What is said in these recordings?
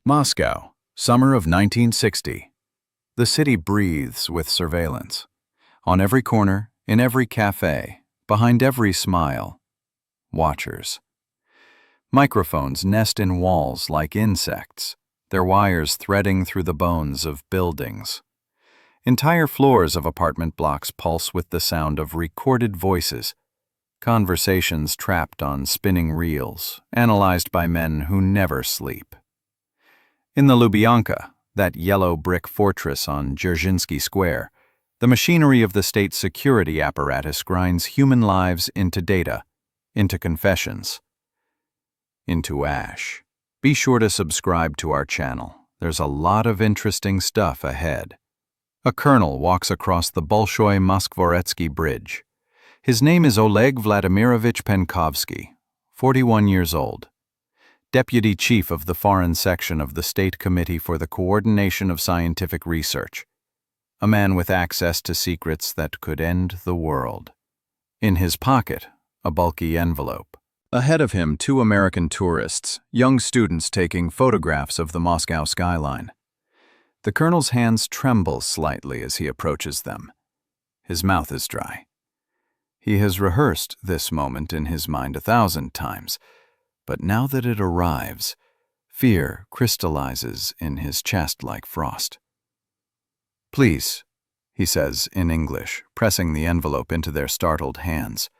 Moscow, summer of 1960. The city breathes with surveillance. On every corner, in every cafe, behind every smile, watchers. Microphones nest in walls like insects, their wires threading through the bones of buildings. Entire floors of apartment blocks pulse with the sound of recorded voices, conversations trapped on spinning reels, analyzed by men who never sleep. In the Lubyanka, that yellow brick fortress on Dzerzhinsky Square, the machinery of the state security apparatus grinds human lives into data, into confessions, into ash. Be sure to subscribe to our channel. There's a lot of interesting stuff ahead. A colonel walks across the Bolshoi-Moskvoretsky Bridge. His name is Oleg Vladimirovich Penkovsky, 41 years old. Deputy Chief of the Foreign Section of the State Committee for the Coordination of Scientific Research. A man with access to secrets that could end the world. In his pocket, a bulky envelope. Ahead of him, two American tourists, young students taking photographs of the Moscow skyline. The colonel's hands tremble slightly as he approaches them. His mouth is dry. He has rehearsed this moment in his mind 1,000 times. But now that it arrives, fear crystallizes in his chest like frost. "Please," he says in English, pressing the envelope into their startled hands.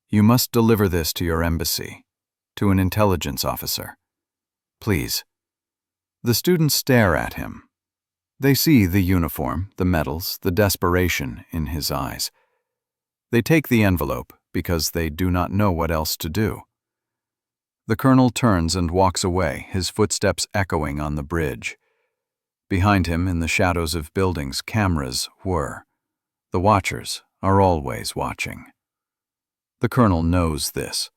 "You must deliver this to your embassy, to an intelligence officer. Please." The students stare at him. They see the uniform, the medals, the desperation in his eyes. They take the envelope because they do not know what else to do. The colonel turns and walks away, his footsteps echoing on the bridge. Behind him, in the shadows of buildings, cameras whir. The watchers are always watching. The colonel knows this.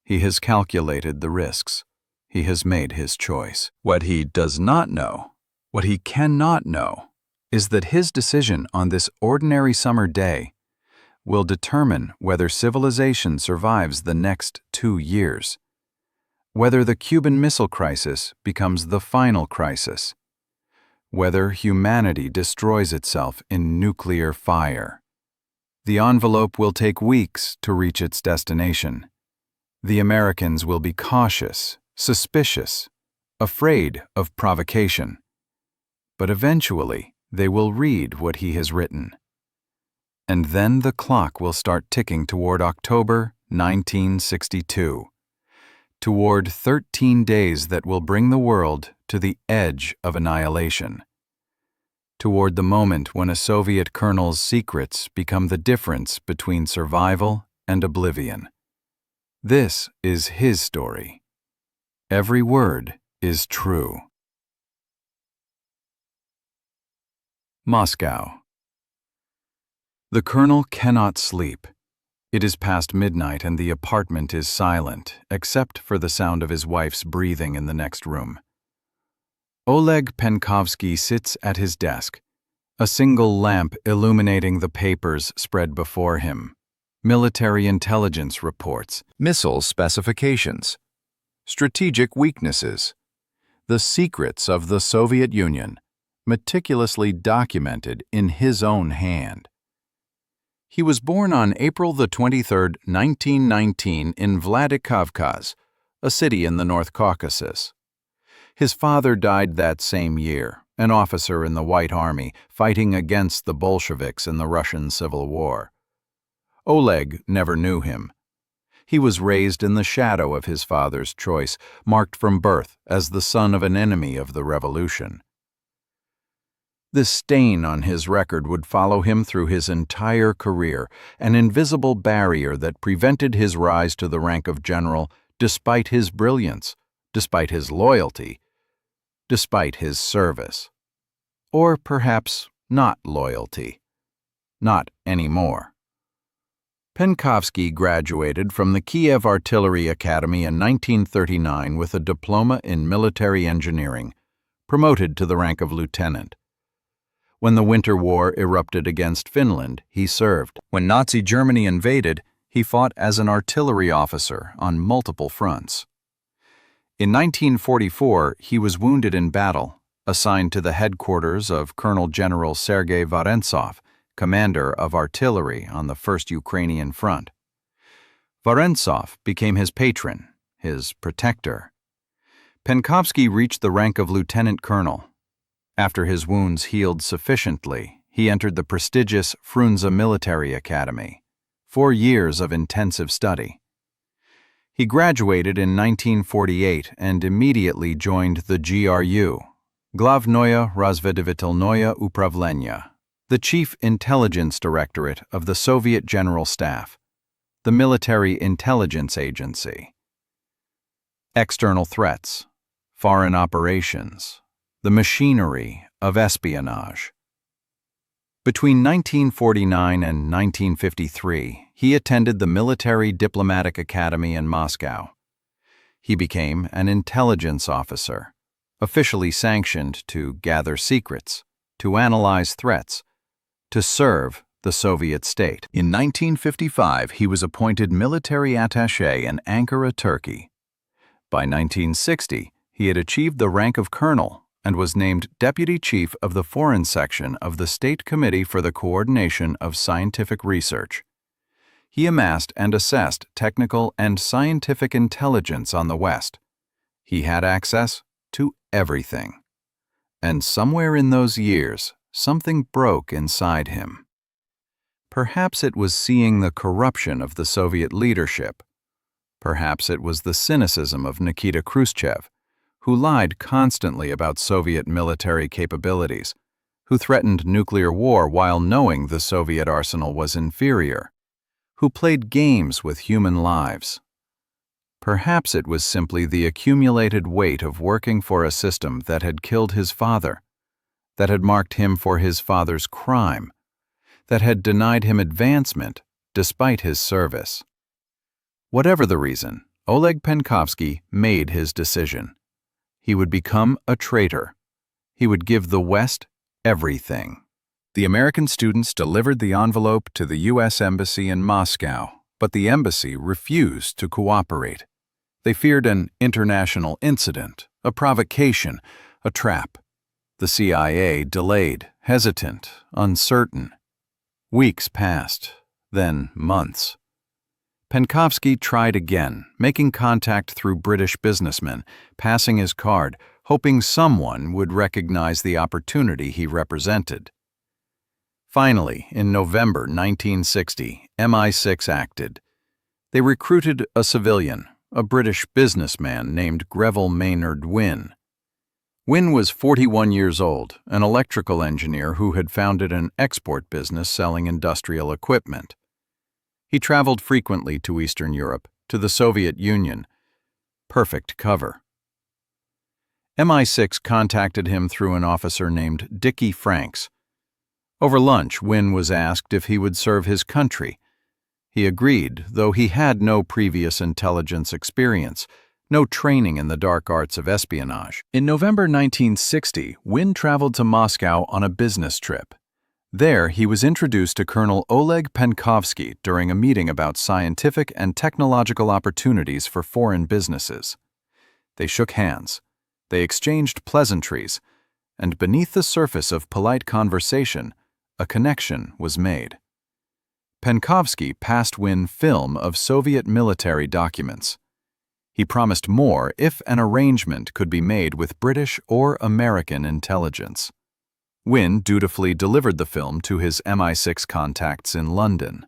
He has calculated the risks. He has made his choice. What he does not know, what he cannot know, is that his decision on this ordinary summer day will determine whether civilization survives the next 2 years. Whether the Cuban Missile Crisis becomes the final crisis. Whether humanity destroys itself in nuclear fire. The envelope will take weeks to reach its destination. The Americans will be cautious, suspicious, afraid of provocation. But eventually, they will read what he has written. And then the clock will start ticking toward October 1962. Toward 13 days that will bring the world to the edge of annihilation. Toward the moment when a Soviet colonel's secrets become the difference between survival and oblivion. This is his story. Every word is true. Moscow. The colonel cannot sleep. It is past midnight and the apartment is silent, except for the sound of his wife's breathing in the next room. Oleg Penkovsky sits at his desk, a single lamp illuminating the papers spread before him. Military intelligence reports, missile specifications, strategic weaknesses, the secrets of the Soviet Union, meticulously documented in his own hand. He was born on April the 23rd, 1919 in Vladikavkaz, a city in the North Caucasus. His father died that same year, an officer in the White Army fighting against the Bolsheviks in the Russian Civil War. Oleg never knew him. He was raised in the shadow of his father's choice, marked from birth as the son of an enemy of the revolution. This stain on his record would follow him through his entire career, an invisible barrier that prevented his rise to the rank of general despite his brilliance, despite his loyalty, despite his service. Or perhaps not loyalty. Not anymore. Penkovsky graduated from the Kiev Artillery Academy in 1939 with a diploma in military engineering, promoted to the rank of lieutenant. When the Winter War erupted against Finland, he served. When Nazi Germany invaded, he fought as an artillery officer on multiple fronts. In 1944, he was wounded in battle, assigned to the headquarters of Colonel General Sergei Vorontsov, commander of artillery on the First Ukrainian Front. Vorontsov became his patron, his protector. Penkovsky reached the rank of lieutenant colonel. After his wounds healed sufficiently, he entered the prestigious Frunze Military Academy, 4 years of intensive study. He graduated in 1948 and immediately joined the GRU, Glavnoye Razvedivitelnoye Upravlenie, the Chief Intelligence Directorate of the Soviet General Staff, the military intelligence agency. External threats, foreign operations, the machinery of espionage. Between 1949 and 1953, he attended the Military Diplomatic Academy in Moscow. He became an intelligence officer, officially sanctioned to gather secrets, to analyze threats, to serve the Soviet state. In 1955, he was appointed military attaché in Ankara, Turkey. By 1960, he had achieved the rank of colonel and was named Deputy Chief of the Foreign Section of the State Committee for the Coordination of Scientific Research. He amassed and assessed technical and scientific intelligence on the West. He had access to everything. And somewhere in those years, something broke inside him. Perhaps it was seeing the corruption of the Soviet leadership. Perhaps it was the cynicism of Nikita Khrushchev, who lied constantly about Soviet military capabilities, who threatened nuclear war while knowing the Soviet arsenal was inferior, who played games with human lives. Perhaps it was simply the accumulated weight of working for a system that had killed his father, that had marked him for his father's crime, that had denied him advancement despite his service. Whatever the reason, Oleg Penkovsky made his decision. He would become a traitor. He would give the West everything. The American students delivered the envelope to the U.S. Embassy in Moscow, but the embassy refused to cooperate. They feared an international incident, a provocation, a trap. The CIA delayed, hesitant, uncertain. Weeks passed, then months. Penkovsky tried again, making contact through British businessmen, passing his card, hoping someone would recognize the opportunity he represented. Finally, in November 1960, MI6 acted. They recruited a civilian, a British businessman named Greville Maynard Wynne. Wynne was 41 years old, an electrical engineer who had founded an export business selling industrial equipment. He traveled frequently to Eastern Europe, to the Soviet Union. Perfect cover. MI6 contacted him through an officer named Dickie Franks. Over lunch, Wynne was asked if he would serve his country. He agreed, though he had no previous intelligence experience, no training in the dark arts of espionage. In November 1960, Wynne traveled to Moscow on a business trip. There, he was introduced to Colonel Oleg Penkovsky during a meeting about scientific and technological opportunities for foreign businesses. They shook hands. They exchanged pleasantries, and beneath the surface of polite conversation, a connection was made. Penkovsky passed Wynne film of Soviet military documents. He promised more if an arrangement could be made with British or American intelligence. Wynne dutifully delivered the film to his MI6 contacts in London.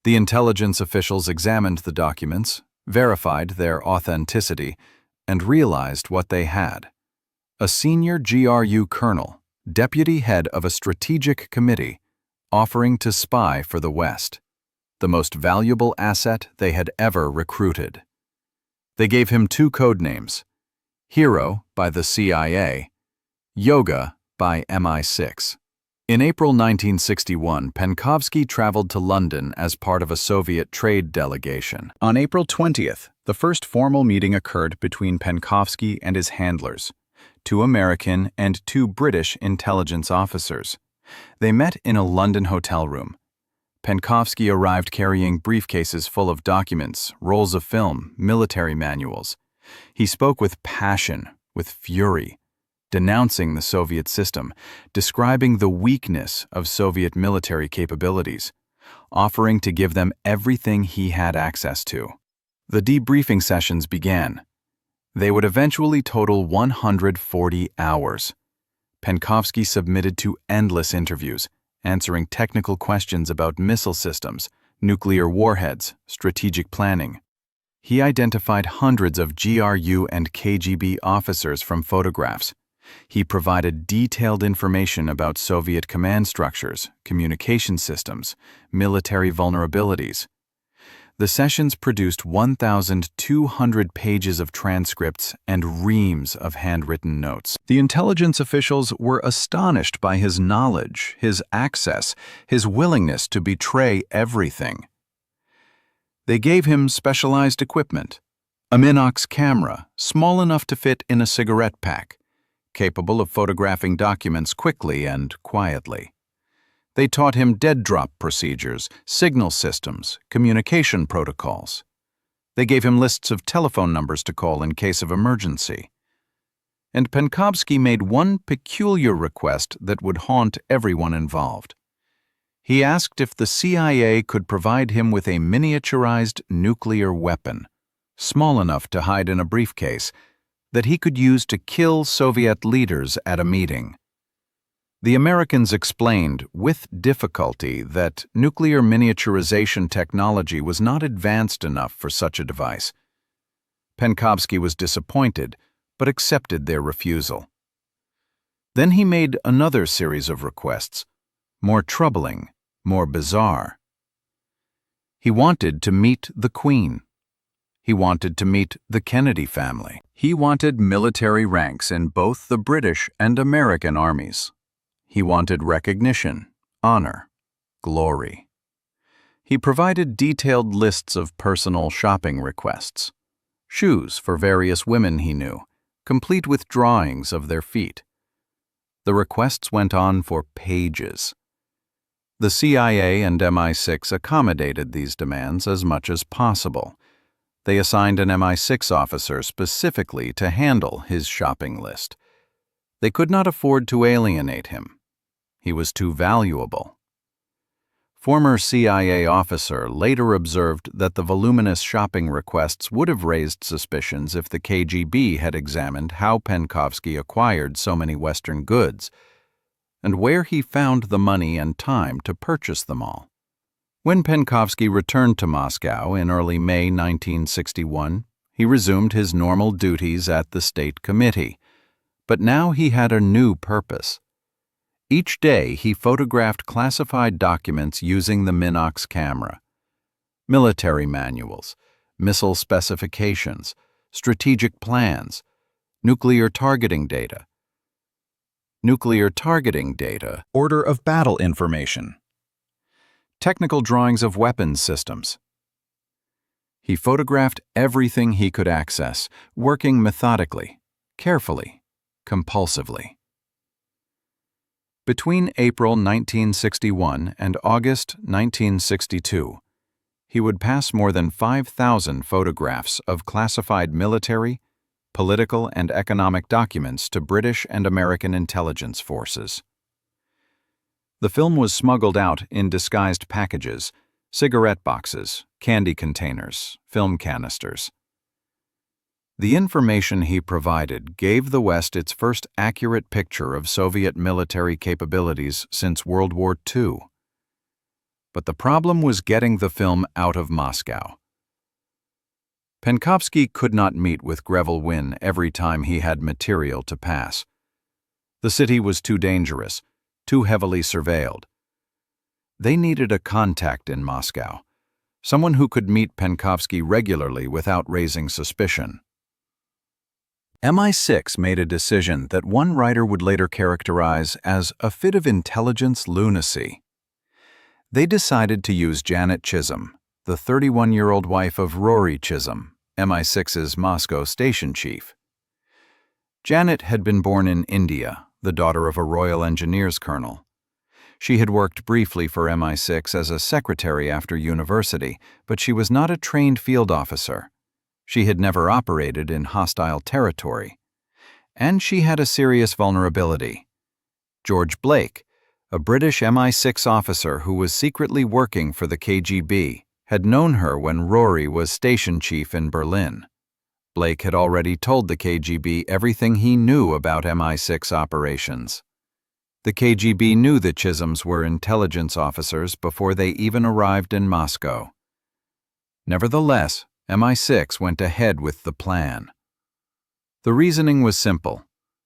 The intelligence officials examined the documents, verified their authenticity, and realized what they had. A senior GRU colonel, deputy head of a strategic committee, offering to spy for the West, the most valuable asset they had ever recruited. They gave him 2 code names, Hero by the CIA, Yoga by MI6. In April 1961, Penkovsky traveled to London as part of a Soviet trade delegation. On April 20th, the first formal meeting occurred between Penkovsky and his handlers, 2 American and 2 British intelligence officers. They met in a London hotel room. Penkovsky arrived carrying briefcases full of documents, rolls of film, military manuals. He spoke with passion, with fury, denouncing the Soviet system, describing the weakness of Soviet military capabilities, offering to give them everything he had access to. The debriefing sessions began. They would eventually total 140 hours. Penkovsky submitted to endless interviews, answering technical questions about missile systems, nuclear warheads, strategic planning. He identified hundreds of GRU and KGB officers from photographs. He provided detailed information about Soviet command structures, communication systems, military vulnerabilities. The sessions produced 1,200 pages of transcripts and reams of handwritten notes. The intelligence officials were astonished by his knowledge, his access, his willingness to betray everything. They gave him specialized equipment, a Minox camera small enough to fit in a cigarette pack, capable of photographing documents quickly and quietly. They taught him dead-drop procedures, signal systems, communication protocols. They gave him lists of telephone numbers to call in case of emergency. And Penkovsky made one peculiar request that would haunt everyone involved. He asked if the CIA could provide him with a miniaturized nuclear weapon, small enough to hide in a briefcase, that he could use to kill Soviet leaders at a meeting. The Americans explained, with difficulty, that nuclear miniaturization technology was not advanced enough for such a device. Penkovsky was disappointed, but accepted their refusal. Then he made another series of requests, more troubling, more bizarre. He wanted to meet the Queen. He wanted to meet the Kennedy family. He wanted military ranks in both the British and American armies. He wanted recognition, honor, glory. He provided detailed lists of personal shopping requests, shoes for various women he knew, complete with drawings of their feet. The requests went on for pages. The CIA and MI6 accommodated these demands as much as possible. They assigned an MI6 officer specifically to handle his shopping list. They could not afford to alienate him. He was too valuable. Former CIA officer later observed that the voluminous shopping requests would have raised suspicions if the KGB had examined how Penkovsky acquired so many Western goods, and where he found the money and time to purchase them all. When Penkovsky returned to Moscow in early May 1961, he resumed his normal duties at the State Committee, but now he had a new purpose. Each day he photographed classified documents using the Minox camera. Military manuals, missile specifications, strategic plans, nuclear targeting data, order of battle information, technical drawings of weapons systems. He photographed everything he could access, working methodically, carefully, compulsively. Between April 1961 and August 1962, he would pass more than 5,000 photographs of classified military, political, and economic documents to British and American intelligence forces. The film was smuggled out in disguised packages, cigarette boxes, candy containers, film canisters. The information he provided gave the West its first accurate picture of Soviet military capabilities since World War II. But the problem was getting the film out of Moscow. Penkovsky could not meet with Greville Wynne every time he had material to pass. The city was too dangerous, too heavily surveilled. They needed a contact in Moscow, someone who could meet Penkovsky regularly without raising suspicion. MI6 made a decision that one writer would later characterize as a fit of intelligence lunacy. They decided to use Janet Chisholm, the 31-year-old wife of Rory Chisholm, MI6's Moscow station chief. Janet had been born in India, the daughter of a Royal Engineers colonel. She had worked briefly for MI6 as a secretary after university, but she was not a trained field officer. She had never operated in hostile territory. And she had a serious vulnerability. George Blake, a British MI6 officer who was secretly working for the KGB, had known her when Rory was station chief in Berlin. Blake had already told the KGB everything he knew about MI6 operations. The KGB knew the Chisholms were intelligence officers before they even arrived in Moscow. Nevertheless, MI6 went ahead with the plan. The reasoning was simple.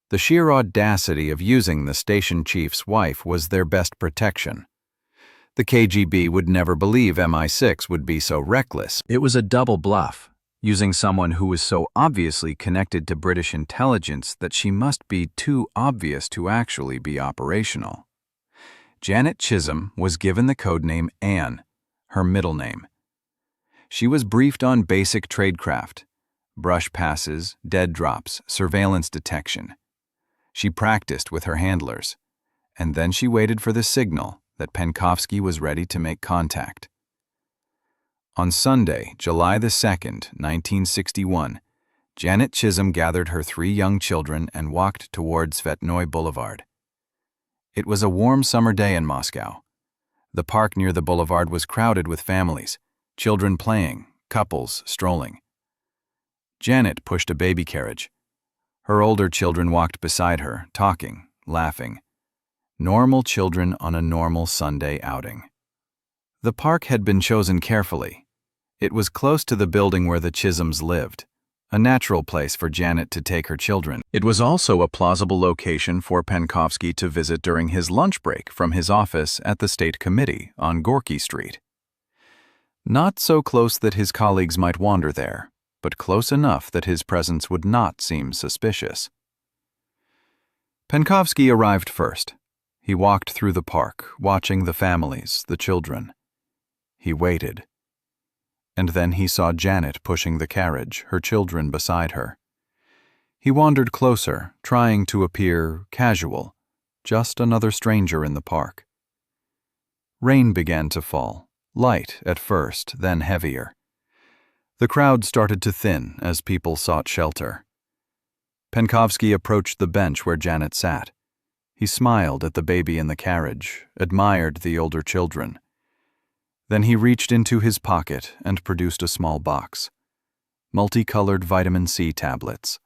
The sheer audacity of using the station chief's wife was their best protection. The KGB would never believe MI6 would be so reckless. It was a double bluff, using someone who was so obviously connected to British intelligence that she must be too obvious to actually be operational. Janet Chisholm was given the codename Anne, her middle name. She was briefed on basic tradecraft, brush passes, dead drops, surveillance detection. She practiced with her handlers, and then she waited for the signal that Penkovsky was ready to make contact. On Sunday, July 2nd, 1961, Janet Chisholm gathered her 3 young children and walked toward Tsvetnoy Boulevard. It was a warm summer day in Moscow. The park near the boulevard was crowded with families, children playing, couples strolling. Janet pushed a baby carriage. Her older children walked beside her, talking, laughing. Normal children on a normal Sunday outing. The park had been chosen carefully. It was close to the building where the Chisholms lived, a natural place for Janet to take her children. It was also a plausible location for Penkovsky to visit during his lunch break from his office at the State Committee on Gorky Street. Not so close that his colleagues might wander there, but close enough that his presence would not seem suspicious. Penkovsky arrived first. He walked through the park, watching the families, the children. He waited. And then he saw Janet pushing the carriage, her children beside her. He wandered closer, trying to appear casual, just another stranger in the park. Rain began to fall, light at first, then heavier. The crowd started to thin as people sought shelter. Penkovsky approached the bench where Janet sat. He smiled at the baby in the carriage, admired the older children. Then he reached into his pocket and produced a small box. Multicolored vitamin C tablets,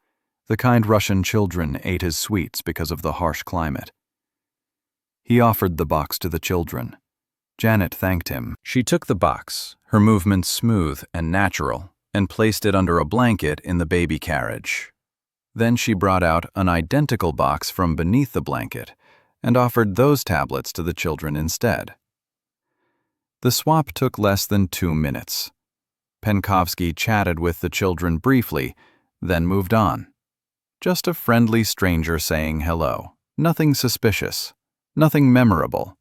the kind Russian children ate as sweets because of the harsh climate. He offered the box to the children. Janet thanked him. She took the box, her movements smooth and natural, and placed it under a blanket in the baby carriage. Then she brought out an identical box from beneath the blanket and offered those tablets to the children instead. The swap took less than 2 minutes. Penkovsky chatted with the children briefly, then moved on. Just a friendly stranger saying hello. Nothing suspicious, nothing memorable.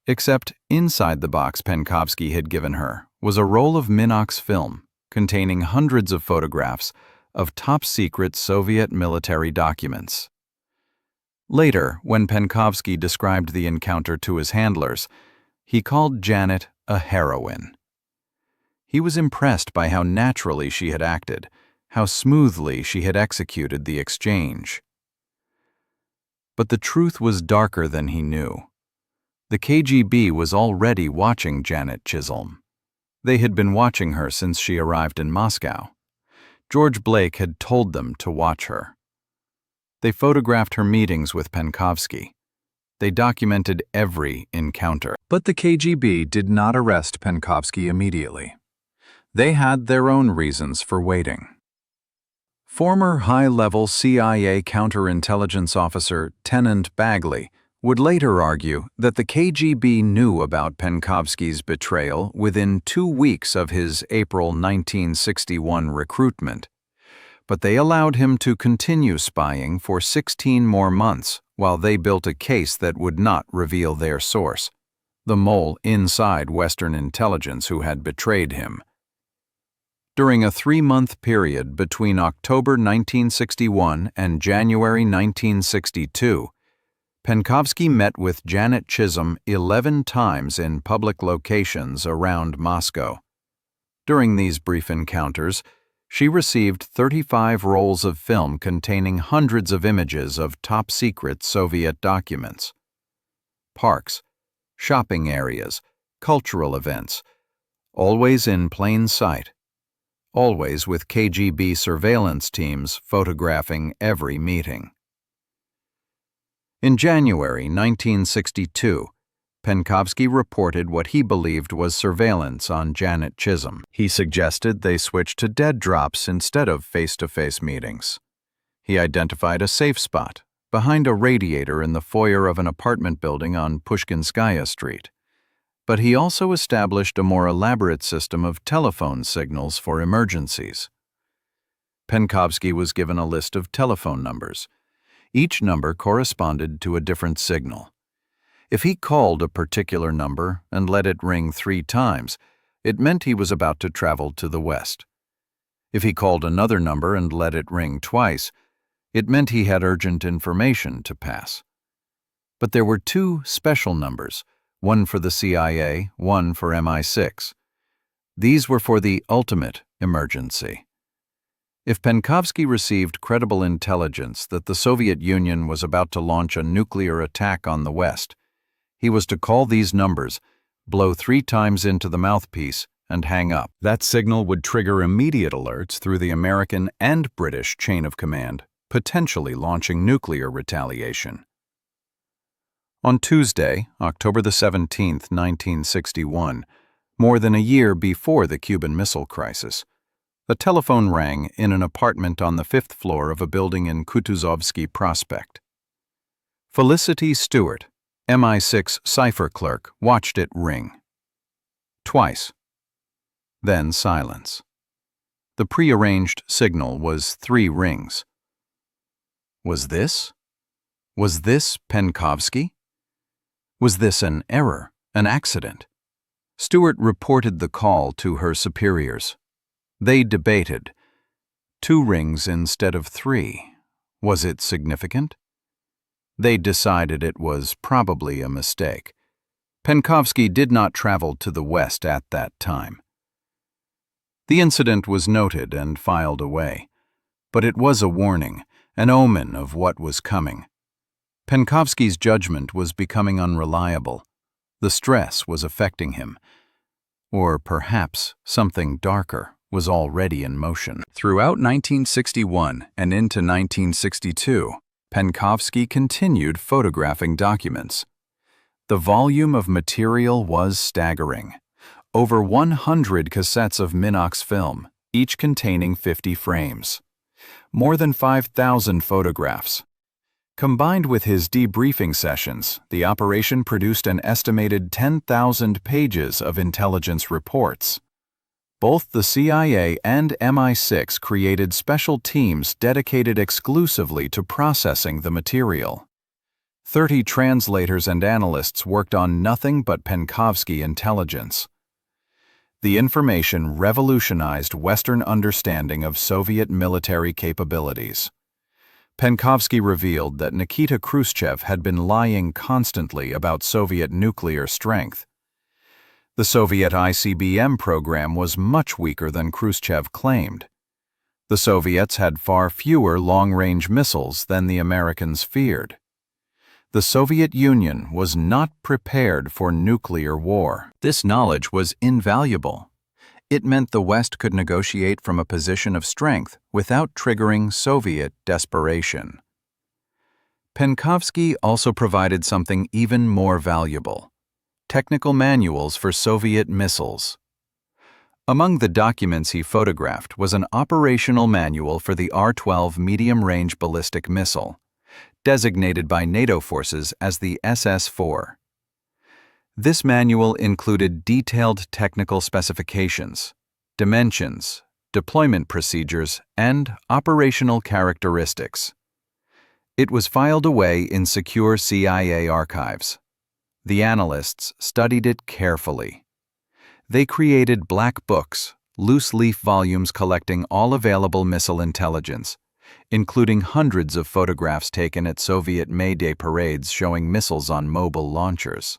Except inside the box Penkovsky had given her was a roll of Minox film containing hundreds of photographs of top-secret Soviet military documents. Later, when Penkovsky described the encounter to his handlers, he called Janet a heroine. He was impressed by how naturally she had acted, how smoothly she had executed the exchange. But the truth was darker than he knew. The KGB was already watching Janet Chisholm. They had been watching her since she arrived in Moscow. George Blake had told them to watch her. They photographed her meetings with Penkovsky. They documented every encounter. But the KGB did not arrest Penkovsky immediately. They had their own reasons for waiting. Former high-level CIA counterintelligence officer Tenant Bagley would later argue that the KGB knew about Penkovsky's betrayal within 2 weeks of his April 1961 recruitment, but they allowed him to continue spying for 16 more months while they built a case that would not reveal their source, the mole inside Western intelligence who had betrayed him. During a 3-month period between October 1961 and January 1962, Penkovsky met with Janet Chisholm 11 times in public locations around Moscow. During these brief encounters, She received 35 rolls of film containing hundreds of images of top-secret Soviet documents. Parks, shopping areas, cultural events, always in plain sight, always with KGB surveillance teams photographing every meeting. In January 1962, Penkovsky reported what he believed was surveillance on Janet Chisholm. He suggested they switch to dead drops instead of face-to-face meetings. He identified a safe spot behind a radiator in the foyer of an apartment building on Pushkinskaya Street. But he also established a more elaborate system of telephone signals for emergencies. Penkovsky was given a list of telephone numbers. Each number corresponded to a different signal. If he called a particular number and let it ring 3 times, it meant he was about to travel to the west. If he called another number and let it ring twice, it meant he had urgent information to pass. But there were 2 special numbers, one for the CIA, one for MI6. These were for the ultimate emergency. If Penkovsky received credible intelligence that the Soviet Union was about to launch a nuclear attack on the West, he was to call these numbers, blow 3 times into the mouthpiece, and hang up. That signal would trigger immediate alerts through the American and British chain of command, potentially launching nuclear retaliation. On Tuesday, October 17, 1961, more than a year before the Cuban Missile Crisis, a telephone rang in an apartment on the 5th floor of a building in Kutuzovsky Prospect. Felicity Stewart, MI6 cipher clerk, watched it ring. Twice. Then silence. The prearranged signal was 3 rings. Was this Penkovsky? Was this an error, an accident? Stewart reported the call to her superiors. They debated. 2 rings instead of 3. Was it significant? They decided it was probably a mistake. Penkovsky did not travel to the West at that time. The incident was noted and filed away, but it was a warning, an omen of what was coming. Penkovsky's judgment was becoming unreliable. The stress was affecting him. Or perhaps something darker was already in motion. Throughout 1961 and into 1962, Penkovsky continued photographing documents. The volume of material was staggering. Over 100 cassettes of Minox film, each containing 50 frames. More than 5,000 photographs. Combined with his debriefing sessions, the operation produced an estimated 10,000 pages of intelligence reports. Both the CIA and MI6 created special teams dedicated exclusively to processing the material. 30 translators and analysts worked on nothing but Penkovsky intelligence. The information revolutionized Western understanding of Soviet military capabilities. Penkovsky revealed that Nikita Khrushchev had been lying constantly about Soviet nuclear strength. The Soviet ICBM program was much weaker than Khrushchev claimed. The Soviets had far fewer long-range missiles than the Americans feared. The Soviet Union was not prepared for nuclear war. This knowledge was invaluable. It meant the West could negotiate from a position of strength without triggering Soviet desperation. Penkovsky also provided something even more valuable: technical manuals for Soviet missiles. Among the documents he photographed was an operational manual for the R-12 medium-range ballistic missile, designated by NATO forces as the SS-4. This manual included detailed technical specifications, dimensions, deployment procedures, and operational characteristics. It was filed away in secure CIA archives. The analysts studied it carefully. They created black books, loose-leaf volumes collecting all available missile intelligence, including hundreds of photographs taken at Soviet May Day parades showing missiles on mobile launchers.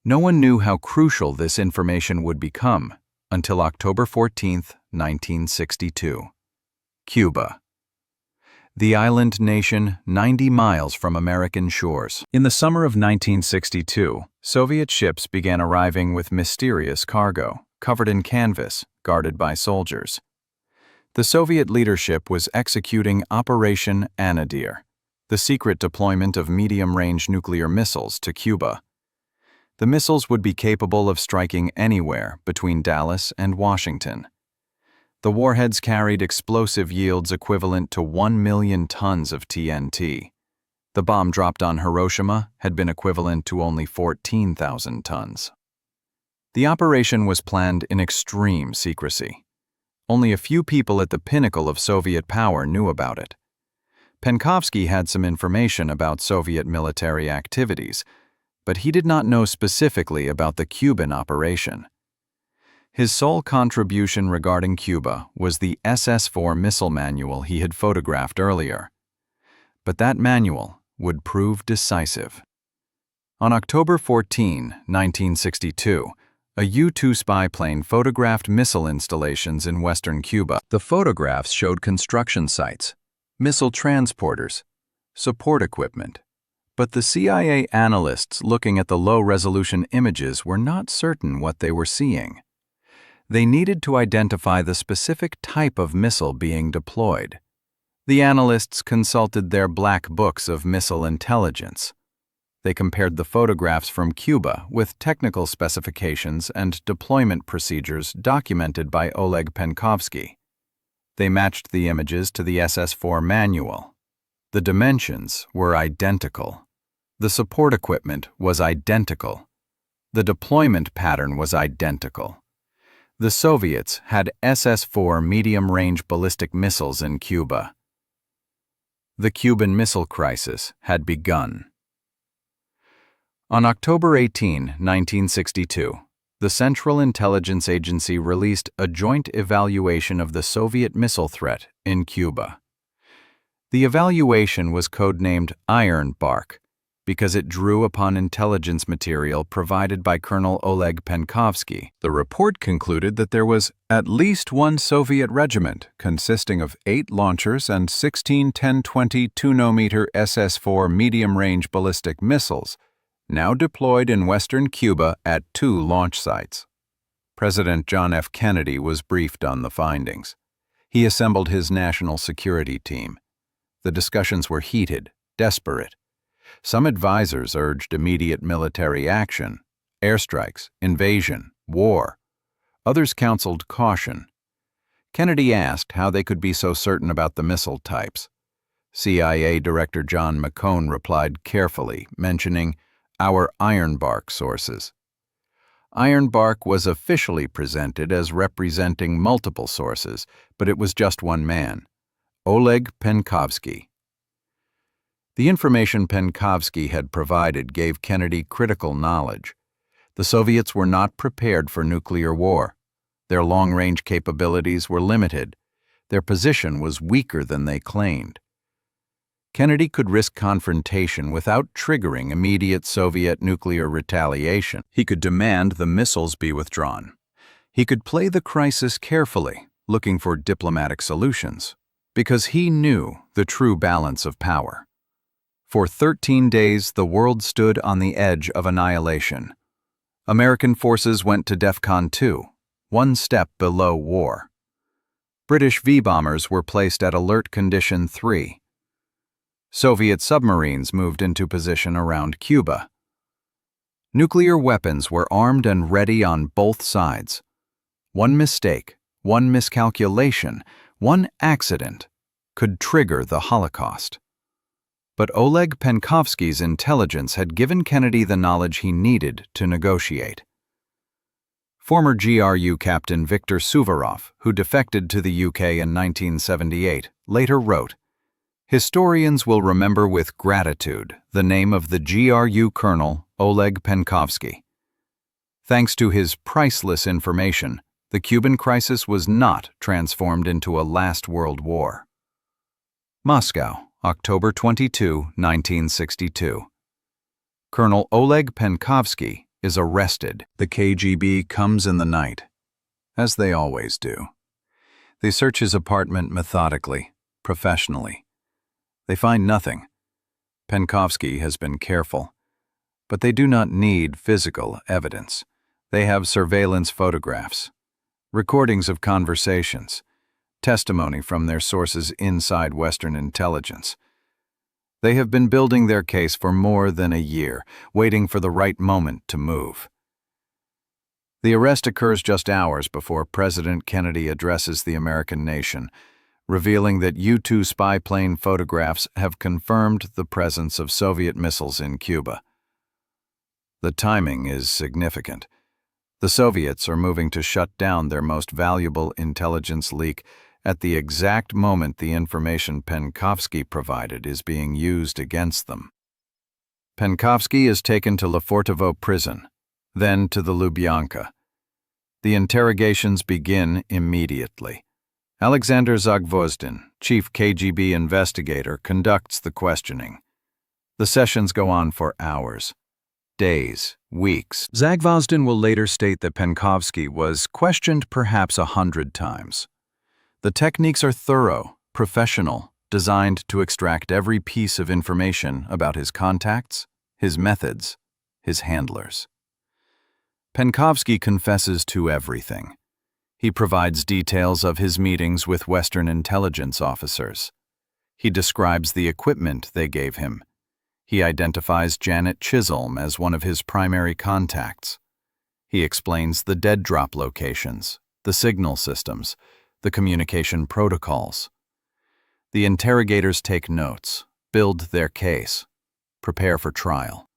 No one knew how crucial this information would become until October 14, 1962. Cuba. The island nation 90 miles from American shores. In the summer of 1962, Soviet ships began arriving with mysterious cargo, covered in canvas, guarded by soldiers. The Soviet leadership was executing Operation Anadir, the secret deployment of medium-range nuclear missiles to Cuba. The missiles would be capable of striking anywhere between Dallas and Washington. The warheads carried explosive yields equivalent to 1 million tons of TNT. The bomb dropped on Hiroshima had been equivalent to only 14,000 tons. The operation was planned in extreme secrecy. Only a few people at the pinnacle of Soviet power knew about it. Penkovsky had some information about Soviet military activities, but he did not know specifically about the Cuban operation. His sole contribution regarding Cuba was the SS-4 missile manual he had photographed earlier. But that manual would prove decisive. On October 14, 1962, a U-2 spy plane photographed missile installations in western Cuba. The photographs showed construction sites, missile transporters, support equipment. But the CIA analysts looking at the low-resolution images were not certain what they were seeing. They needed to identify the specific type of missile being deployed. The analysts consulted their black books of missile intelligence. They compared the photographs from Cuba with technical specifications and deployment procedures documented by Oleg Penkovsky. They matched the images to the SS-4 manual. The dimensions were identical. The support equipment was identical. The deployment pattern was identical. The Soviets had SS-4 medium-range ballistic missiles in Cuba. The Cuban Missile Crisis had begun. On October 18, 1962, the Central Intelligence Agency released a joint evaluation of the Soviet missile threat in Cuba. The evaluation was codenamed Iron Bark because it drew upon intelligence material provided by Colonel Oleg Penkovsky. The report concluded that there was at least one Soviet regiment consisting of 8 launchers and 16 10-20 2-nometer SS-4 medium-range ballistic missiles now deployed in western Cuba at 2 launch sites. President John F. Kennedy was briefed on the findings. He assembled his national security team. The discussions were heated, desperate. Some advisors urged immediate military action, airstrikes, invasion, war. Others counseled caution. Kennedy asked how they could be so certain about the missile types. CIA Director John McCone replied carefully, mentioning our Iron Bark sources. Iron Bark was officially presented as representing multiple sources, but it was just one man, Oleg Penkovsky. The information Penkovsky had provided gave Kennedy critical knowledge. The Soviets were not prepared for nuclear war. Their long-range capabilities were limited. Their position was weaker than they claimed. Kennedy could risk confrontation without triggering immediate Soviet nuclear retaliation. He could demand the missiles be withdrawn. He could play the crisis carefully, looking for diplomatic solutions, because he knew the true balance of power. For 13 days, the world stood on the edge of annihilation. American forces went to DEFCON 2, one step below war. British V-bombers were placed at Alert Condition 3. Soviet submarines moved into position around Cuba. Nuclear weapons were armed and ready on both sides. One mistake, one miscalculation, one accident could trigger the Holocaust. But Oleg Penkovsky's intelligence had given Kennedy the knowledge he needed to negotiate. Former GRU Captain Viktor Suvorov, who defected to the UK in 1978, later wrote, "Historians will remember with gratitude the name of the GRU Colonel Oleg Penkovsky. Thanks to his priceless information, the Cuban crisis was not transformed into a last world war." Moscow, October 22, 1962. Colonel Oleg Penkovsky is arrested. The KGB comes in the night, as they always do. They search his apartment methodically, professionally. They find nothing. Penkovsky has been careful. But they do not need physical evidence. They have surveillance photographs, recordings of conversations, testimony from their sources inside Western intelligence. They have been building their case for more than a year, waiting for the right moment to move. The arrest occurs just hours before President Kennedy addresses the American nation, revealing that U-2 spy plane photographs have confirmed the presence of Soviet missiles in Cuba. The timing is significant. The Soviets are moving to shut down their most valuable intelligence leak at the exact moment the information Penkovsky provided is being used against them. Penkovsky is taken to Lefortovo prison, then to the Lubyanka. The interrogations begin immediately. Alexander Zagvozdin, chief KGB investigator, conducts the questioning. The sessions go on for hours, days, weeks. Zagvozdin will later state that Penkovsky was questioned perhaps 100 times. The techniques are thorough, professional, designed to extract every piece of information about his contacts, his methods, his handlers. Penkovsky confesses to everything. He provides details of his meetings with Western intelligence officers. He describes the equipment they gave him. He identifies Janet Chisholm as one of his primary contacts. He explains the dead drop locations, the signal systems, the communication protocols. The interrogators take notes, build their case, prepare for trial.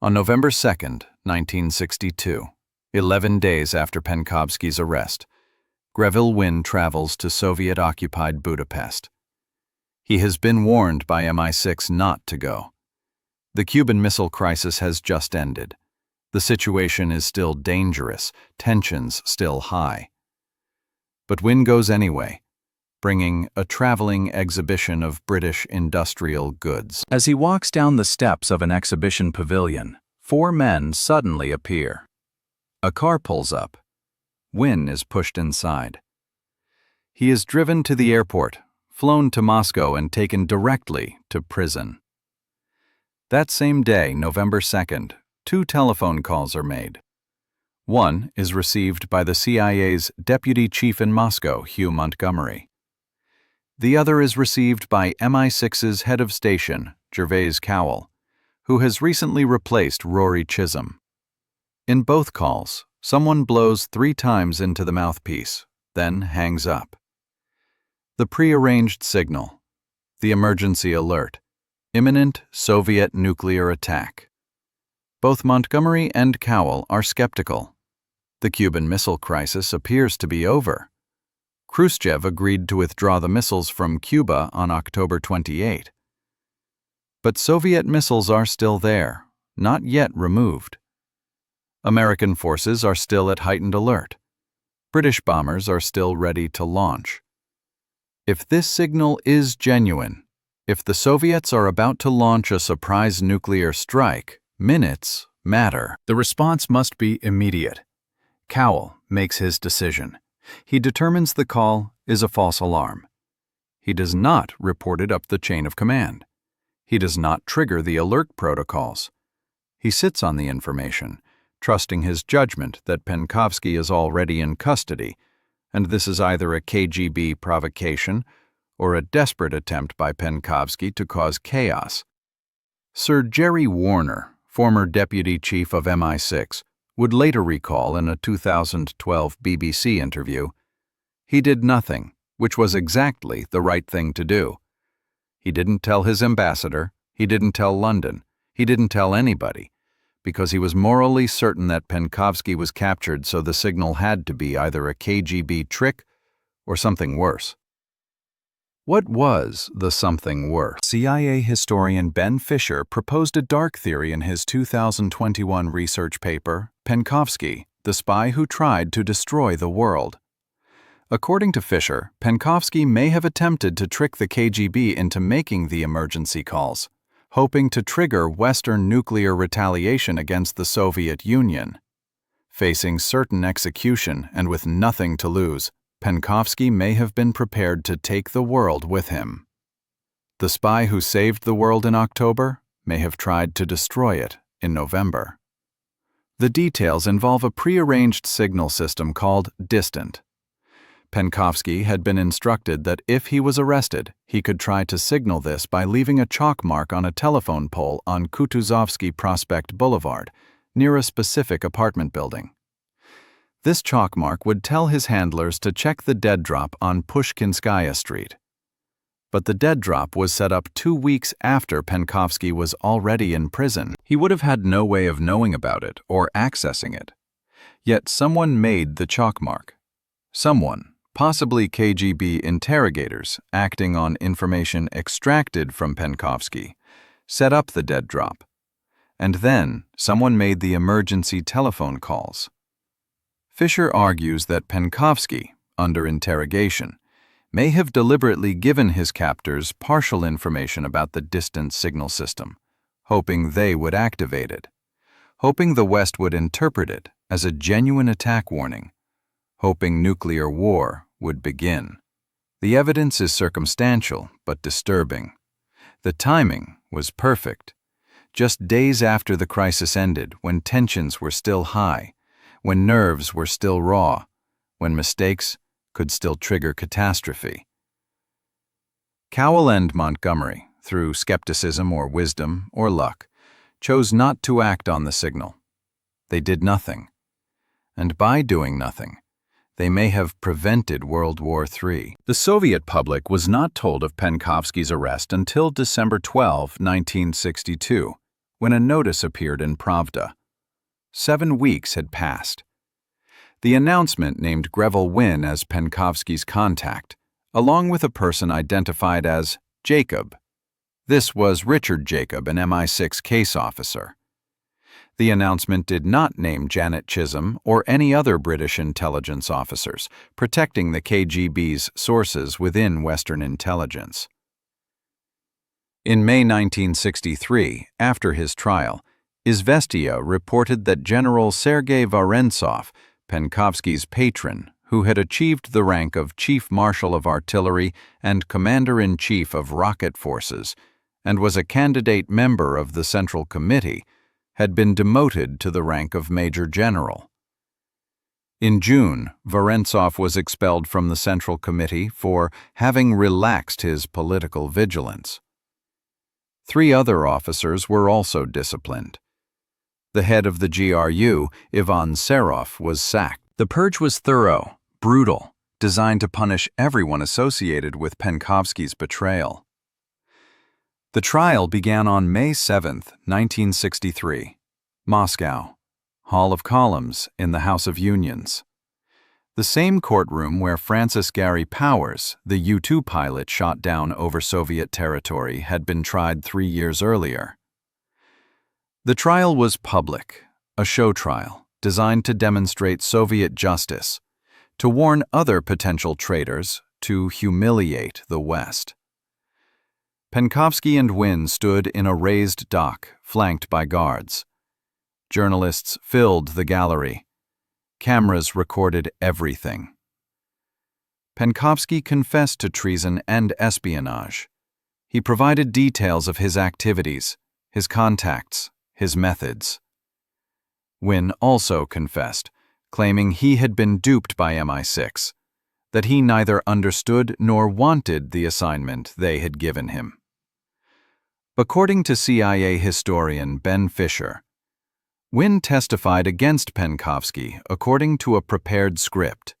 On November 2nd, 1962, 11 days after Penkovsky's arrest, Greville Wynn travels to Soviet-occupied Budapest. He has been warned by MI6 not to go. The Cuban Missile Crisis has just ended. The situation is still dangerous, tensions still high. But Wynn goes anyway, bringing a traveling exhibition of British industrial goods. As he walks down the steps of an exhibition pavilion, 4 men suddenly appear. A car pulls up. Wynn is pushed inside. He is driven to the airport, flown to Moscow, and taken directly to prison. That same day, November 2nd, 2 telephone calls are made. One is received by the CIA's deputy chief in Moscow, Hugh Montgomery. The other is received by MI6's head of station, Gervais Cowell, who has recently replaced Rory Chisholm. In both calls, someone blows 3 times into the mouthpiece, then hangs up. The prearranged signal, the emergency alert, imminent Soviet nuclear attack. Both Montgomery and Cowell are skeptical. The Cuban Missile Crisis appears to be over. Khrushchev agreed to withdraw the missiles from Cuba on October 28. But Soviet missiles are still there, not yet removed. American forces are still at heightened alert. British bombers are still ready to launch. If this signal is genuine, if the Soviets are about to launch a surprise nuclear strike, minutes matter. The response must be immediate. Cowell makes his decision. He determines the call is a false alarm. He does not report it up the chain of command. He does not trigger the alert protocols. He sits on the information, trusting his judgment that Penkovsky is already in custody, and this is either a KGB provocation or a desperate attempt by Penkovsky to cause chaos. Sir Jerry Warner, former deputy chief of MI6, would later recall in a 2012 BBC interview, "He did nothing, which was exactly the right thing to do. He didn't tell his ambassador, he didn't tell London, he didn't tell anybody, because he was morally certain that Penkovsky was captured, so the signal had to be either a KGB trick or something worse." What was the something worse? CIA historian Ben Fisher proposed a dark theory in his 2021 research paper, Penkovsky, the Spy Who Tried to Destroy the World. According to Fisher, Penkovsky may have attempted to trick the KGB into making the emergency calls, hoping to trigger Western nuclear retaliation against the Soviet Union. Facing certain execution and with nothing to lose, Penkovsky may have been prepared to take the world with him. The spy who saved the world in October may have tried to destroy it in November. The details involve a prearranged signal system called Distant. Penkovsky had been instructed that if he was arrested, he could try to signal this by leaving a chalk mark on a telephone pole on Kutuzovsky Prospect Boulevard, near a specific apartment building. This chalk mark would tell his handlers to check the dead drop on Pushkinskaya Street. But the dead drop was set up 2 weeks after Penkovsky was already in prison. He would have had no way of knowing about it or accessing it. Yet someone made the chalk mark. Someone, possibly KGB interrogators acting on information extracted from Penkovsky, set up the dead drop. And then someone made the emergency telephone calls. Fisher argues that Penkovsky, under interrogation, may have deliberately given his captors partial information about the distant signal system, hoping they would activate it, hoping the West would interpret it as a genuine attack warning, hoping nuclear war would begin. The evidence is circumstantial but disturbing. The timing was perfect. Just days after the crisis ended, when tensions were still high, when nerves were still raw, when mistakes could still trigger catastrophe. Cowell and Montgomery, through skepticism or wisdom or luck, chose not to act on the signal. They did nothing. And by doing nothing, they may have prevented World War III. The Soviet public was not told of Penkovsky's arrest until December 12, 1962, when a notice appeared in Pravda. 7 weeks had passed. The announcement named Greville Wynne as Penkovsky's contact, along with a person identified as Jacob. This was Richard Jacob, an MI6 case officer. The announcement did not name Janet Chisholm or any other British intelligence officers, protecting the KGB's sources within Western intelligence. In May 1963, after his trial, Izvestia reported that General Sergei Vorontsov, Penkovsky's patron, who had achieved the rank of Chief Marshal of Artillery and Commander-in-Chief of Rocket Forces, and was a candidate member of the Central Committee, had been demoted to the rank of Major General. In June, Vorontsov was expelled from the Central Committee for having relaxed his political vigilance. 3 other officers were also disciplined. The head of the GRU, Ivan Serov, was sacked. The purge was thorough, brutal, designed to punish everyone associated with Penkovsky's betrayal. The trial began on May 7, 1963, Moscow, Hall of Columns in the House of Unions. The same courtroom where Francis Gary Powers, the U-2 pilot shot down over Soviet territory, had been tried 3 years earlier. The trial was public, a show trial designed to demonstrate Soviet justice, to warn other potential traitors, to humiliate the West. Penkovsky and Wynne stood in a raised dock, flanked by guards. Journalists filled the gallery. Cameras recorded everything. Penkovsky confessed to treason and espionage. He provided details of his activities, his contacts, his methods. Wynne also confessed, claiming he had been duped by MI6, that he neither understood nor wanted the assignment they had given him. According to CIA historian Ben Fisher, Wynne testified against Penkovsky according to a prepared script.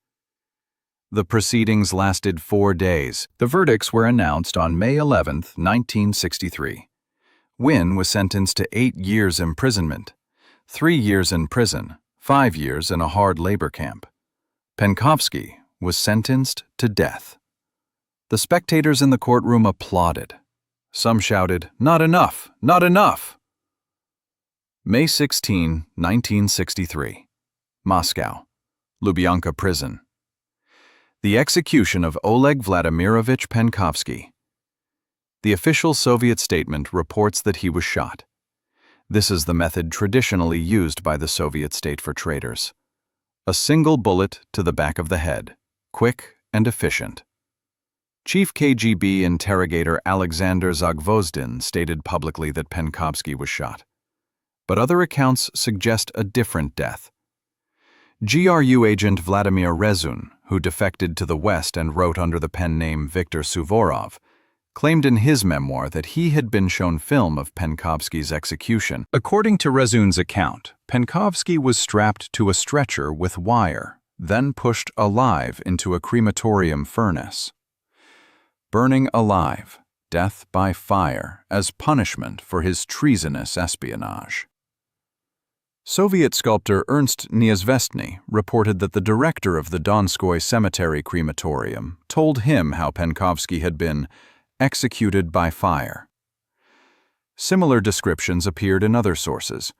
The proceedings lasted 4 days. The verdicts were announced on May 11, 1963. Wynne was sentenced to 8 years imprisonment, 3 years in prison, 5 years in a hard labor camp. Penkovsky was sentenced to death. The spectators in the courtroom applauded. Some shouted, "Not enough! Not enough!" May 16, 1963. Moscow, Lubyanka Prison. The execution of Oleg Vladimirovich Penkovsky. The official Soviet statement reports that he was shot. This is the method traditionally used by the Soviet state for traitors. A single bullet to the back of the head, quick and efficient. Chief KGB interrogator Alexander Zagvozdin stated publicly that Penkovsky was shot. But other accounts suggest a different death. GRU agent Vladimir Rezun, who defected to the West and wrote under the pen name Viktor Suvorov, claimed in his memoir that he had been shown film of Penkovsky's execution. According to Rezun's account, Penkovsky was strapped to a stretcher with wire, then pushed alive into a crematorium furnace. Burning alive, death by fire, as punishment for his treasonous espionage. Soviet sculptor Ernst Neizvestny reported that the director of the Donskoy Cemetery crematorium told him how Penkovsky had been executed by fire. Similar descriptions appeared in other sources: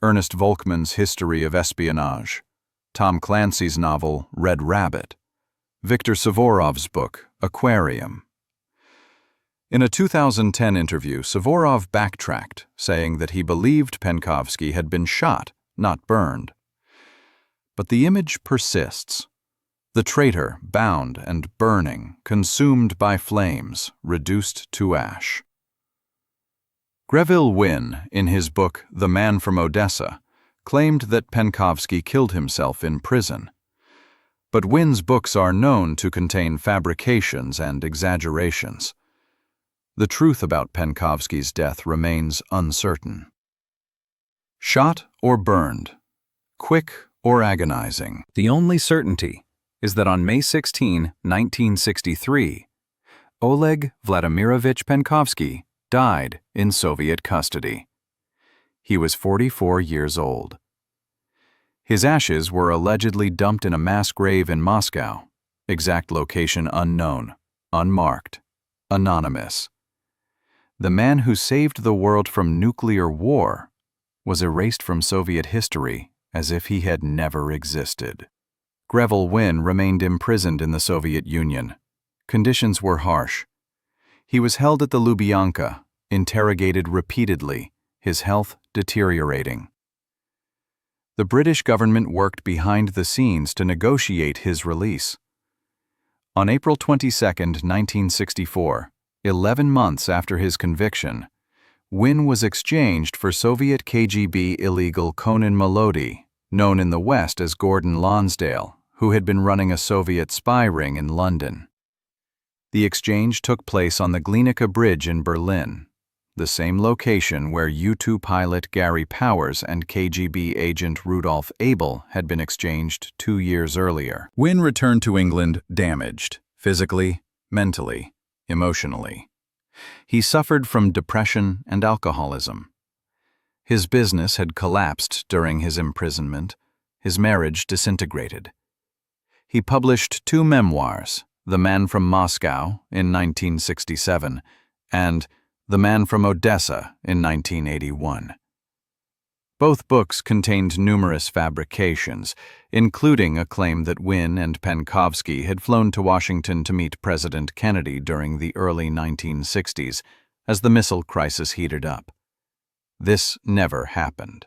Ernest Volkmann's History of Espionage, Tom Clancy's novel Red Rabbit, Viktor Suvorov's book Aquarium. In a 2010 interview, Suvorov backtracked, saying that he believed Penkovsky had been shot, not burned. But the image persists. The traitor, bound and burning, consumed by flames, reduced to ash. Greville Wynne, in his book The Man from Odessa, claimed that Penkovsky killed himself in prison. But Wynne's books are known to contain fabrications and exaggerations. The truth about Penkovsky's death remains uncertain. Shot or burned? Quick or agonizing? The only certainty is that on May 16, 1963, Oleg Vladimirovich Penkovsky died in Soviet custody. He was 44 years old. His ashes were allegedly dumped in a mass grave in Moscow, exact location unknown, unmarked, anonymous. The man who saved the world from nuclear war was erased from Soviet history as if he had never existed. Greville Wynne remained imprisoned in the Soviet Union. Conditions were harsh. He was held at the Lubyanka, interrogated repeatedly, his health deteriorating. The British government worked behind the scenes to negotiate his release. On April 22, 1964, 11 months after his conviction, Wynne was exchanged for Soviet KGB illegal Konin Melody, known in the West as Gordon Lonsdale, who had been running a Soviet spy ring in London. The exchange took place on the Glienicke Bridge in Berlin, the same location where U-2 pilot Gary Powers and KGB agent Rudolf Abel had been exchanged 2 years earlier. Wynne returned to England damaged, physically, mentally, emotionally. He suffered from depression and alcoholism. His business had collapsed during his imprisonment. His marriage disintegrated. He published 2 memoirs, The Man from Moscow in 1967 and The Man from Odessa in 1981. Both books contained numerous fabrications, including a claim that Wynne and Penkovsky had flown to Washington to meet President Kennedy during the early 1960s as the missile crisis heated up. This never happened.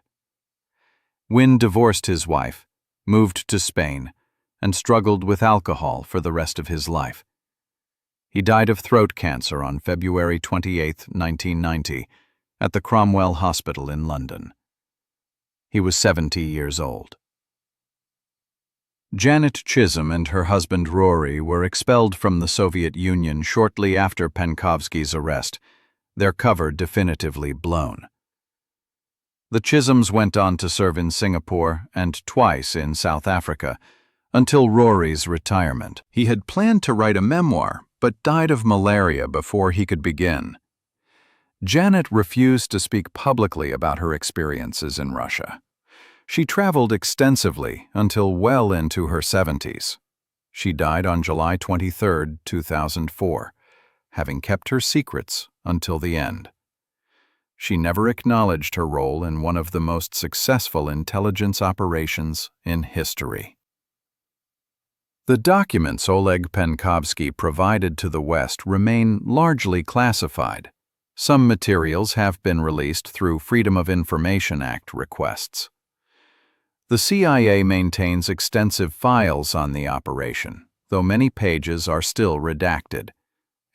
Wynne divorced his wife, moved to Spain, and struggled with alcohol for the rest of his life. He died of throat cancer on February 28, 1990, at the Cromwell Hospital in London. He was 70 years old. Janet Chisholm and her husband Rory were expelled from the Soviet Union shortly after Penkovsky's arrest, their cover definitively blown. The Chisholms went on to serve in Singapore and twice in South Africa, until Rory's retirement. He had planned to write a memoir, but died of malaria before he could begin. Janet refused to speak publicly about her experiences in Russia. She traveled extensively until well into her 70s. She died on July 23, 2004, having kept her secrets until the end. She never acknowledged her role in one of the most successful intelligence operations in history. The documents Oleg Penkovsky provided to the West remain largely classified. Some materials have been released through Freedom of Information Act requests. The CIA maintains extensive files on the operation, though many pages are still redacted.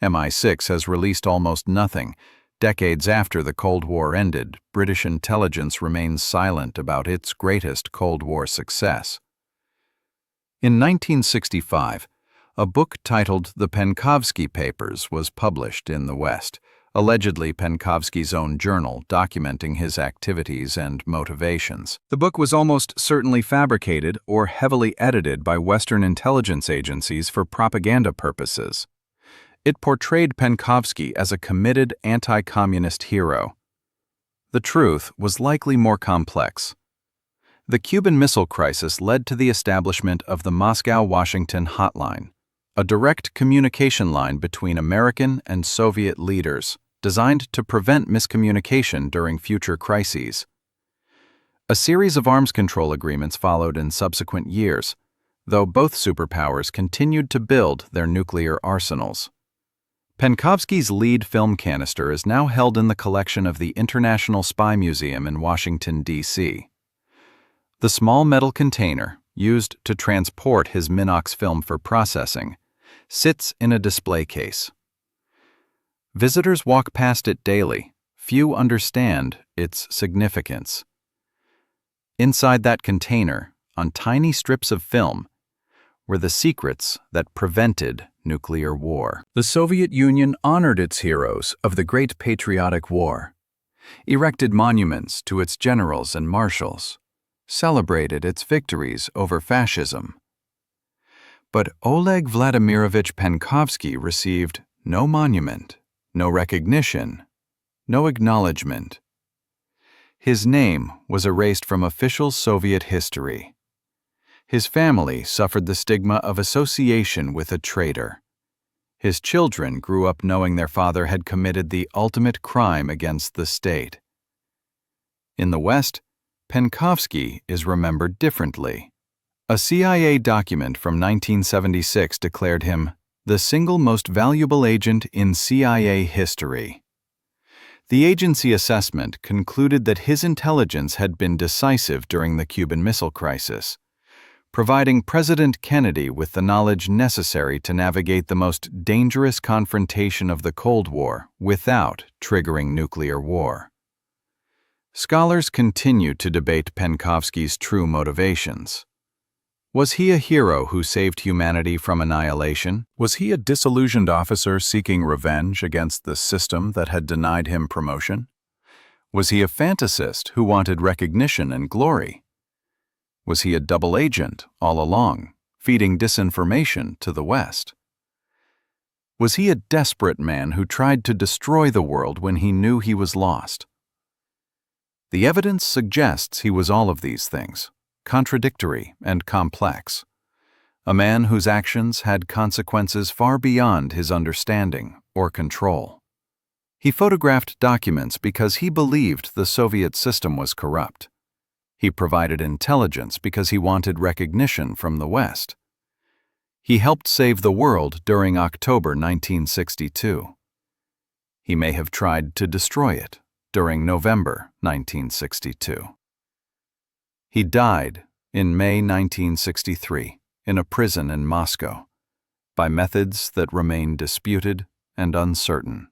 MI6 has released almost nothing. Decades after the Cold War ended, British intelligence remains silent about its greatest Cold War success. In 1965, a book titled The Penkovsky Papers was published in the West, allegedly Penkovsky's own journal documenting his activities and motivations. The book was almost certainly fabricated or heavily edited by Western intelligence agencies for propaganda purposes. It portrayed Penkovsky as a committed anti-communist hero. The truth was likely more complex. The Cuban Missile Crisis led to the establishment of the Moscow-Washington Hotline, a direct communication line between American and Soviet leaders, designed to prevent miscommunication during future crises. A series of arms control agreements followed in subsequent years, though both superpowers continued to build their nuclear arsenals. Penkovsky's lead film canister is now held in the collection of the International Spy Museum in Washington, D.C. The small metal container, used to transport his Minox film for processing, sits in a display case. Visitors walk past it daily. Few understand its significance. Inside that container, on tiny strips of film, were the secrets that prevented nuclear war. The Soviet Union honored its heroes of the Great Patriotic War, erected monuments to its generals and marshals, celebrated its victories over fascism. But Oleg Vladimirovich Penkovsky received no monument, no recognition, no acknowledgement. His name was erased from official Soviet history. His family suffered the stigma of association with a traitor. His children grew up knowing their father had committed the ultimate crime against the state. In the West, Penkovsky is remembered differently. A CIA document from 1976 declared him the single most valuable agent in CIA history. The agency assessment concluded that his intelligence had been decisive during the Cuban Missile Crisis, providing President Kennedy with the knowledge necessary to navigate the most dangerous confrontation of the Cold War without triggering nuclear war. Scholars continue to debate Penkovsky's true motivations. Was he a hero who saved humanity from annihilation? Was he a disillusioned officer seeking revenge against the system that had denied him promotion? Was he a fantasist who wanted recognition and glory? Was he a double agent all along, feeding disinformation to the West? Was he a desperate man who tried to destroy the world when he knew he was lost? The evidence suggests he was all of these things, contradictory and complex. A man whose actions had consequences far beyond his understanding or control. He photographed documents because he believed the Soviet system was corrupt. He provided intelligence because he wanted recognition from the West. He helped save the world during October 1962. He may have tried to destroy it during November 1962. He died in May 1963 in a prison in Moscow by methods that remain disputed and uncertain.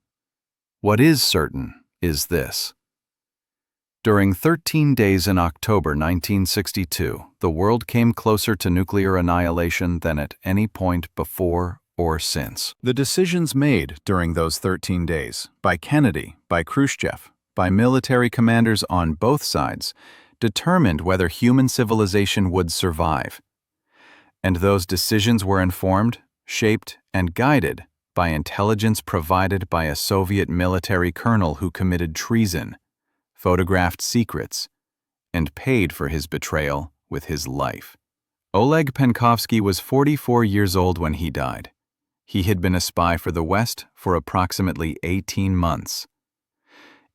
What is certain is this. During 13 days in October 1962, the world came closer to nuclear annihilation than at any point before or since. The decisions made during those 13 days, by Kennedy, by Khrushchev, by military commanders on both sides, determined whether human civilization would survive. And those decisions were informed, shaped, and guided by intelligence provided by a Soviet military colonel who committed treason, photographed secrets, and paid for his betrayal with his life. Oleg Penkovsky was 44 years old when he died. He had been a spy for the West for approximately 18 months.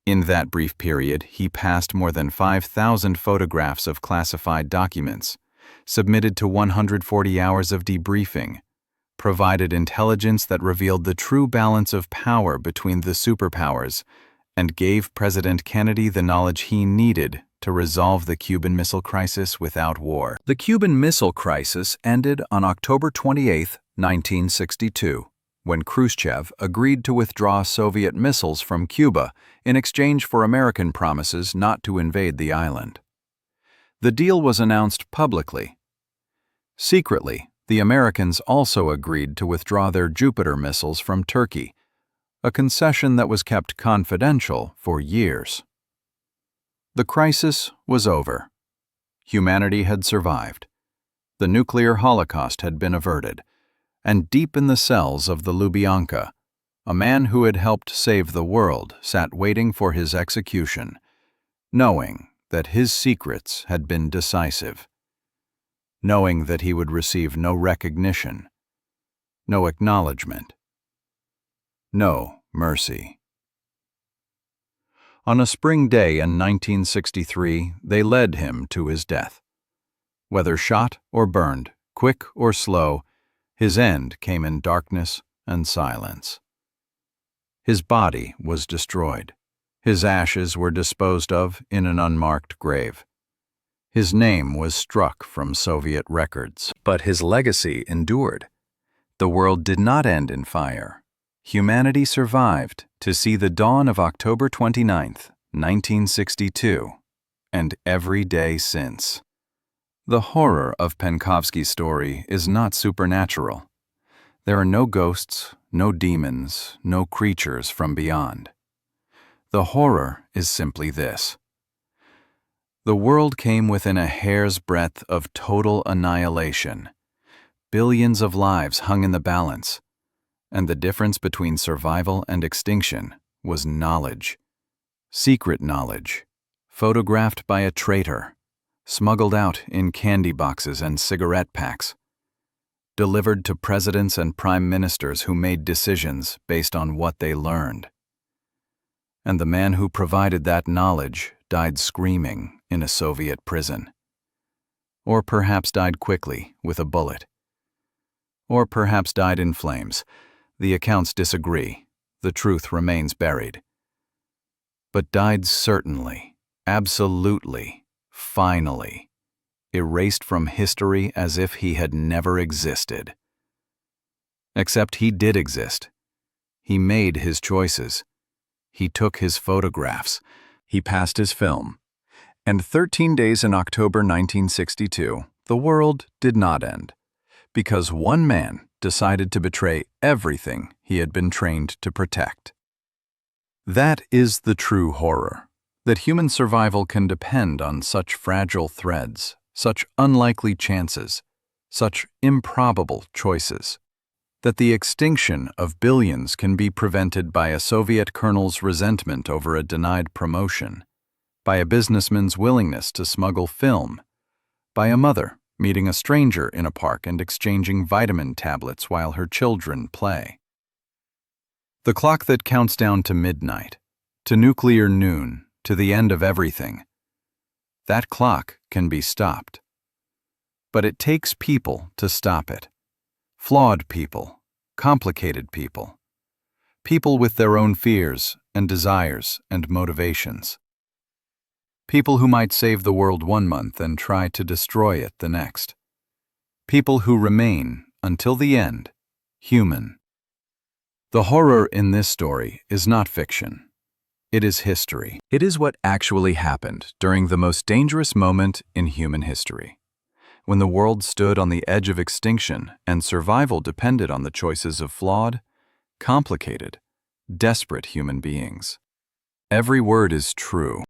In that brief period, he passed more than 5,000 photographs of classified documents, submitted to 140 hours of debriefing, provided intelligence that revealed the true balance of power between the superpowers, and gave President Kennedy the knowledge he needed to resolve the Cuban Missile Crisis without war. The Cuban Missile Crisis ended on October 28, 1962, when Khrushchev agreed to withdraw Soviet missiles from Cuba in exchange for American promises not to invade the island. The deal was announced publicly. Secretly, the Americans also agreed to withdraw their Jupiter missiles from Turkey, a concession that was kept confidential for years. The crisis was over. Humanity had survived. The nuclear holocaust had been averted, and deep in the cells of the Lubyanka, a man who had helped save the world sat waiting for his execution, knowing that his secrets had been decisive, knowing that he would receive no recognition, no acknowledgement, no mercy. On a spring day in 1963, they led him to his death. Whether shot or burned, quick or slow, his end came in darkness and silence. His body was destroyed. His ashes were disposed of in an unmarked grave. His name was struck from Soviet records, but his legacy endured. The world did not end in fire. Humanity survived to see the dawn of October 29, 1962, and every day since. The horror of Penkovsky's story is not supernatural. There are no ghosts, no demons, no creatures from beyond. The horror is simply this. The world came within a hair's breadth of total annihilation. Billions of lives hung in the balance, and the difference between survival and extinction was knowledge. Secret knowledge, photographed by a traitor, smuggled out in candy boxes and cigarette packs, delivered to presidents and prime ministers who made decisions based on what they learned. And the man who provided that knowledge died screaming in a Soviet prison. Or perhaps died quickly with a bullet. Or perhaps died in flames. The accounts disagree. The truth remains buried. But died certainly, absolutely, finally, erased from history as if he had never existed. Except he did exist. He made his choices. He took his photographs. He passed his film. And 13 days in October 1962, the world did not end, because one man decided to betray everything he had been trained to protect. That is the true horror, that human survival can depend on such fragile threads, such unlikely chances, such improbable choices, that the extinction of billions can be prevented by a Soviet colonel's resentment over a denied promotion, by a businessman's willingness to smuggle film, by a mother meeting a stranger in a park and exchanging vitamin tablets while her children play. The clock that counts down to midnight, to nuclear noon, to the end of everything, that clock can be stopped. But it takes people to stop it. Flawed people, complicated people, people with their own fears and desires and motivations. People who might save the world one month and try to destroy it the next. People who remain, until the end, human. The horror in this story is not fiction. It is history. It is what actually happened during the most dangerous moment in human history, when the world stood on the edge of extinction and survival depended on the choices of flawed, complicated, desperate human beings. Every word is true.